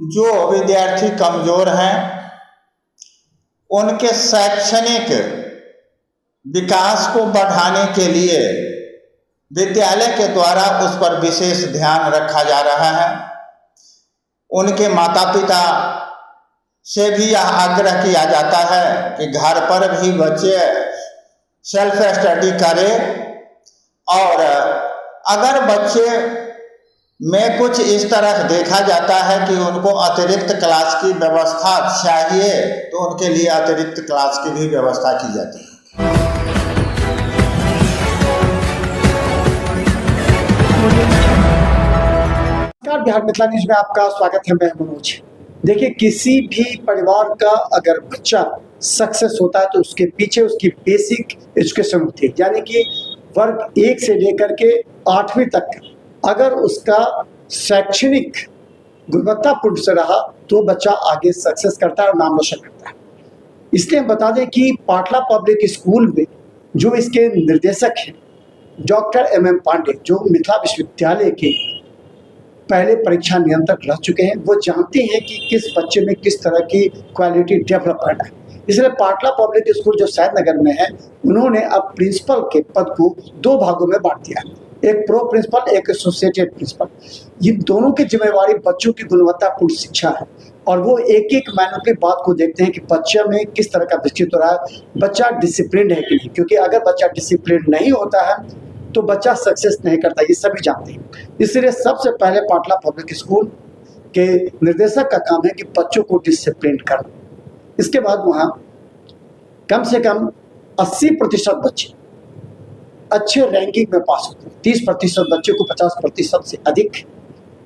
जो विद्यार्थी कमजोर हैं उनके शैक्षणिक विकास को बढ़ाने के लिए विद्यालय के द्वारा उस पर विशेष ध्यान रखा जा रहा है। उनके माता पिता से भी यह आग्रह किया जाता है कि घर पर भी बच्चे सेल्फ स्टडी करें, और अगर बच्चे में कुछ इस तरह देखा जाता है कि उनको अतिरिक्त क्लास की व्यवस्था चाहिए तो उनके लिए अतिरिक्त क्लास की भी व्यवस्था की जाती है। नमस्कार, बिहार मिथिला न्यूज में आपका स्वागत है। मैं मनोज। देखिए, किसी भी परिवार का अगर बच्चा सक्सेस होता है तो उसके पीछे उसकी बेसिक एजुकेशन होती है, यानी कि वर्ग 1 से लेकर के 8वीं तक अगर उसका शैक्षणिक गुणवत्तापूर्ण से रहा तो बच्चा आगे सक्सेस करता है और नाम रोशन करता है। इसलिए हम बता दें कि पाटला पब्लिक स्कूल में जो इसके निर्देशक हैं डॉक्टर MM पांडे, जो मिथिला विश्वविद्यालय के पहले परीक्षा नियंत्रक रह चुके हैं, वो जानते हैं कि किस बच्चे में किस तरह की क्वालिटी डेवलप करना है। इसलिए पाटला पब्लिक स्कूल जो सैदनगर में है, उन्होंने अब प्रिंसिपल के पद को 2 भागों में बांट दिया है, एक प्रो प्रिंसिपल, एक एसोसिएटेड प्रिंसिपल। ये दोनों की जिम्मेवारी बच्चों की गुणवत्तापूर्ण शिक्षा है, और वो एक एक महीनों की बात को देखते हैं कि बच्चे में किस तरह का विकसित हो रहा है, बच्चा डिसिप्लिन है कि नहीं। क्योंकि अगर बच्चा डिसिप्लिन नहीं होता है तो बच्चा सक्सेस नहीं करता, ये सभी जानते हैं। इसलिए सबसे पहले पाटला पब्लिक स्कूल के निर्देशक का काम है कि बच्चों को डिसिप्लिन करना। इसके बाद वहाँ कम से कम 80% बच्चे अच्छे रैंकिंग में पास होते हैं। 30% बच्चे को 50% से अधिक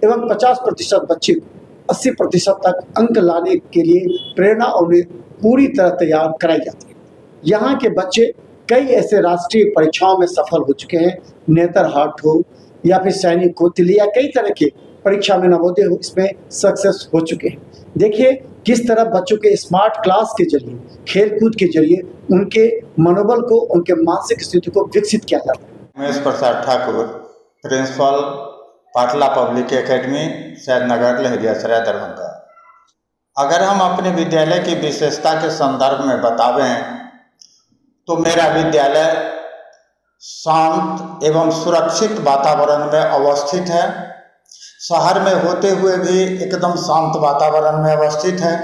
एवं 50% बच्चे को 80% तक अंक लाने के लिए प्रेरणा उन्हें पूरी तरह तैयार कराई जाती है। यहाँ के बच्चे कई ऐसे राष्ट्रीय परीक्षाओं में सफल हो चुके हैं, नेतरहाट हो या फिर सैनिक हो, या कई तरह के परीक्षा में, नवोदय हो, इसमें सक्सेस हो चुके हैं। देखिए किस तरह बच्चों के स्मार्ट क्लास के जरिए, खेलकूद के जरिए उनके मनोबल को, उनके मानसिक स्थिति को विकसित किया जाता है। Umesh Prasad Thakur, principal, Patla public academy, Saidnagar, Laheriasarai, Darbhanga. अगर हम अपने विद्यालय की विशेषता के संदर्भ में बतावें तो मेरा विद्यालय शांत एवं सुरक्षित वातावरण में अवस्थित है। शहर में होते हुए भी एकदम शांत वातावरण में अवस्थित है।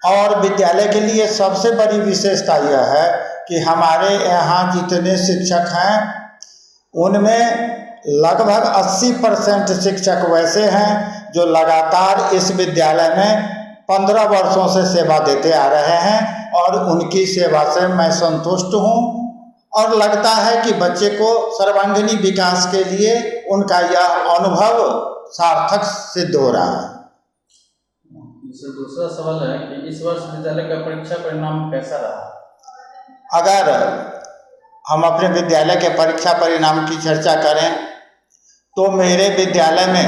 और विद्यालय के लिए सबसे बड़ी विशेषता यह है कि हमारे यहाँ जितने शिक्षक हैं उनमें लगभग 80% शिक्षक वैसे हैं जो लगातार इस विद्यालय में 15 वर्षों से सेवा देते आ रहे हैं, और उनकी सेवा से मैं संतुष्ट हूँ। और लगता है कि बच्चे को सर्वांगीण विकास के लिए उनका यह अनुभव सार्थक सिद्ध हो रहा है। दूसरा सवाल है कि इस वर्ष विद्यालय का परीक्षा परिणाम कैसा रहा? अगर हम अपने विद्यालय के परीक्षा परिणाम की चर्चा करें तो मेरे विद्यालय में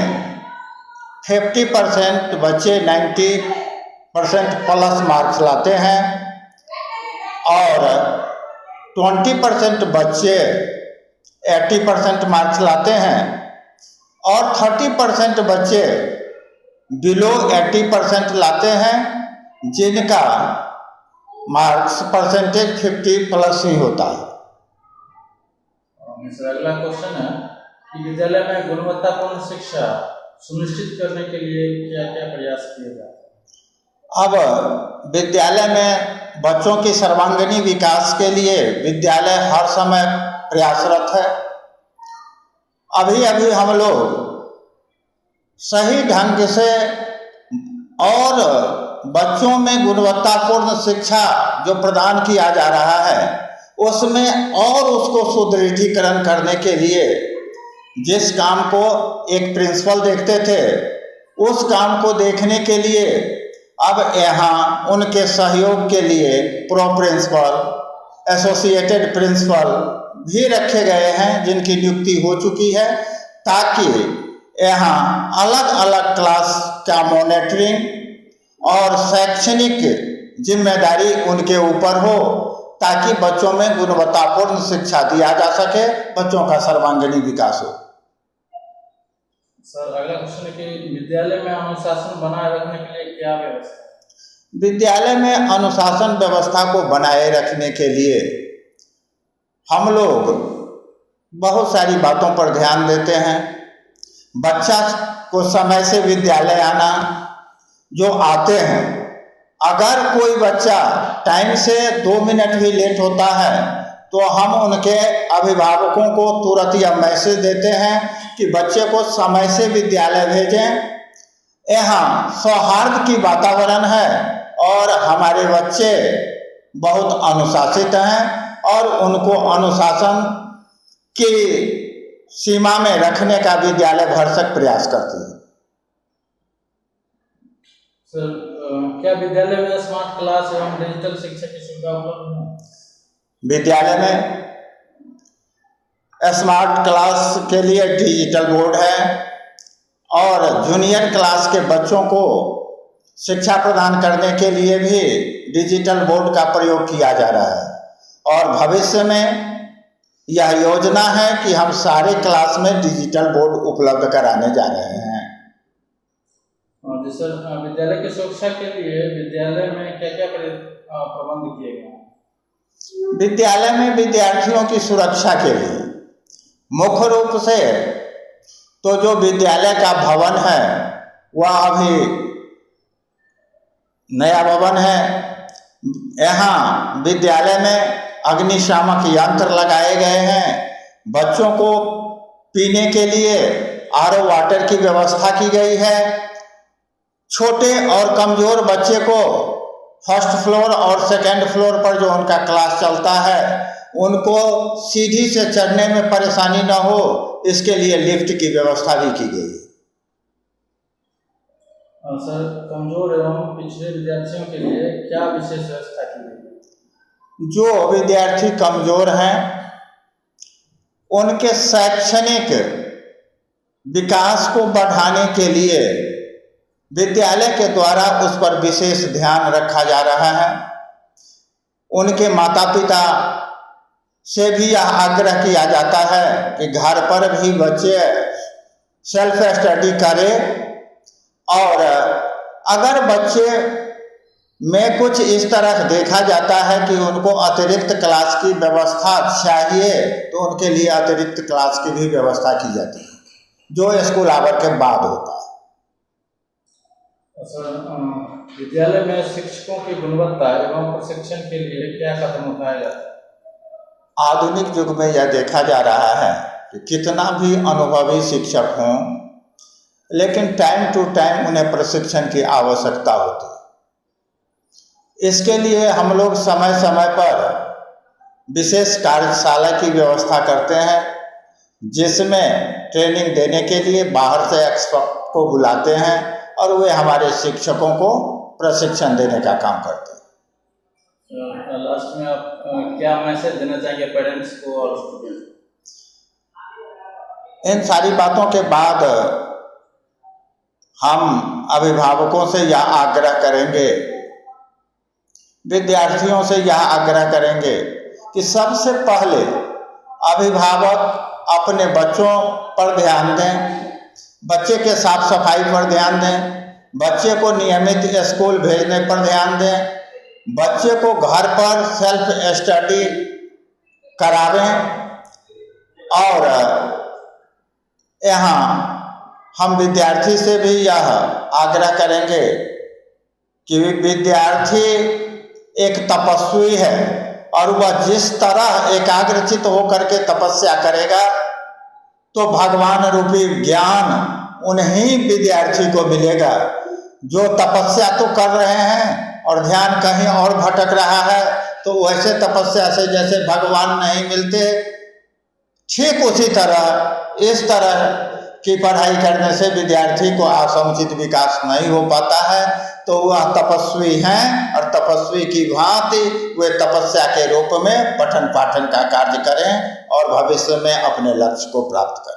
50% बच्चे 90% प्लस मार्क्स लाते हैं, और 20% बच्चे 80% मार्क्स लाते हैं, और 30% बच्चे बिलो 80% लाते हैं, जिनका मार्क्स परसेंटेज 50+ ही होता है। अगला क्वेश्चन है कि विद्यालय में गुणवत्तापूर्ण शिक्षा सुनिश्चित करने के लिए क्या क्या प्रयास किए जाते हैं? अब विद्यालय में बच्चों के सर्वांगीण विकास के लिए विद्यालय हर समय प्रयासरत है। अभी अभी हम लोग सही ढंग से और बच्चों में गुणवत्तापूर्ण शिक्षा जो प्रदान किया जा रहा है उसमें और उसको सुदृढ़ीकरण करने के लिए जिस काम को एक प्रिंसिपल देखते थे उस काम को देखने के लिए अब यहाँ उनके सहयोग के लिए प्रो प्रिंसिपल, एसोसिएटेड प्रिंसिपल भी रखे गए हैं, जिनकी नियुक्ति हो चुकी है, ताकि यहाँ अलग अलग क्लास का मॉनिटरिंग और शैक्षणिक जिम्मेदारी उनके ऊपर हो, ताकि बच्चों में गुणवत्तापूर्ण शिक्षा दिया जा सके, बच्चों का सर्वांगीण विकास हो। सर अगला क्वेश्चन है कि विद्यालय में अनुशासन बनाए रखने के लिए क्या व्यवस्था है? विद्यालय में अनुशासन व्यवस्था को बनाए रखने के लिए हम लोग बहुत सारी बातों पर ध्यान देते हैं। बच्चा को समय से विद्यालय आना, जो आते हैं, अगर कोई बच्चा टाइम से 2 मिनट भी लेट होता है तो हम उनके अभिभावकों को तुरंत यह मैसेज देते हैं कि बच्चे को समय से विद्यालय भेजें। यहाँ सौहार्द की वातावरण है और हमारे बच्चे बहुत अनुशासित हैं और उनको अनुशासन की सीमा में रखने का विद्यालय भरसक प्रयास करती है। सर क्या विद्यालय में स्मार्ट क्लास एवं डिजिटल शिक्षा की सुविधा उपलब्ध है? विद्यालय में स्मार्ट क्लास के लिए डिजिटल बोर्ड है और जूनियर क्लास के बच्चों को शिक्षा प्रदान करने के लिए भी डिजिटल बोर्ड का प्रयोग किया जा रहा है और भविष्य में यह योजना है कि हम सारे क्लास में डिजिटल बोर्ड उपलब्ध कराने जा रहे हैं। जी सर, विद्यालय की सुरक्षा के लिए विद्यालय में क्या क्या प्रबंध किए गए हैं? विद्यालय में विद्यार्थियों की सुरक्षा के लिए मुख्य रूप से तो जो विद्यालय का भवन है वह अभी नया भवन है। यहाँ विद्यालय में अग्निशामक यंत्र लगाए गए हैं। बच्चों को पीने के लिए आरओ वाटर की व्यवस्था की गई है। छोटे और कमजोर बच्चे को फर्स्ट फ्लोर और सेकंड फ्लोर पर जो उनका क्लास चलता है उनको सीढ़ी से चढ़ने में परेशानी न हो, इसके लिए लिफ्ट की व्यवस्था भी की गई है। सर कमजोर एवं पिछड़े विद्यार्थियों के लिए क्या विशेष व्यवस्था की गई? जो विद्यार्थी कमजोर हैं उनके शैक्षणिक विकास को बढ़ाने के लिए विद्यालय के द्वारा उस पर विशेष ध्यान रखा जा रहा है। उनके माता पिता से भी यह आग्रह किया जाता है कि घर पर भी बच्चे सेल्फ स्टडी करें और अगर बच्चे में कुछ इस तरह देखा जाता है कि उनको अतिरिक्त क्लास की व्यवस्था चाहिए तो उनके लिए अतिरिक्त क्लास की भी व्यवस्था की जाती है, जो स्कूल आवर के बाद होता है। सर विद्यालय में शिक्षकों की गुणवत्ता एवं प्रशिक्षण के लिए क्या कदम उठाया जाता है? आधुनिक युग में यह देखा जा रहा है कि कितना भी अनुभवी शिक्षक हों लेकिन टाइम टू टाइम उन्हें प्रशिक्षण की आवश्यकता होती है। इसके लिए हम लोग समय समय पर विशेष कार्यशाला की व्यवस्था करते हैं जिसमें ट्रेनिंग देने के लिए बाहर से एक्सपर्ट को बुलाते हैं और वे हमारे शिक्षकों को प्रशिक्षण देने का काम करते हैं। लास्ट में आप क्या मैसेज देना चाहेंगे पेरेंट्स को और स्टूडेंट्स को? इन सारी बातों के बाद हम अभिभावकों से यह आग्रह करेंगे, विद्यार्थियों से यह आग्रह करेंगे कि सबसे पहले अभिभावक अपने बच्चों पर ध्यान दें, बच्चे के साफ सफाई पर ध्यान दें, बच्चे को नियमित स्कूल भेजने पर ध्यान दें, बच्चे को घर पर सेल्फ स्टडी करावें और यहाँ हम विद्यार्थी से भी यह आग्रह करेंगे कि विद्यार्थी एक तपस्वी है और वह जिस तरह एकाग्रचित होकर के तपस्या करेगा तो भगवान रूपी ज्ञान उन्हीं विद्यार्थी को मिलेगा। जो तपस्या तो कर रहे हैं और ध्यान कहीं और भटक रहा है तो वैसे तपस्या से जैसे भगवान नहीं मिलते, ठीक उसी तरह इस तरह की पढ़ाई करने से विद्यार्थी को समुचित विकास नहीं हो पाता है। तो वह तपस्वी हैं और तपस्वी की भांति वे तपस्या के रूप में पठन पाठन का कार्य करें और भविष्य में अपने लक्ष्य को प्राप्त करें।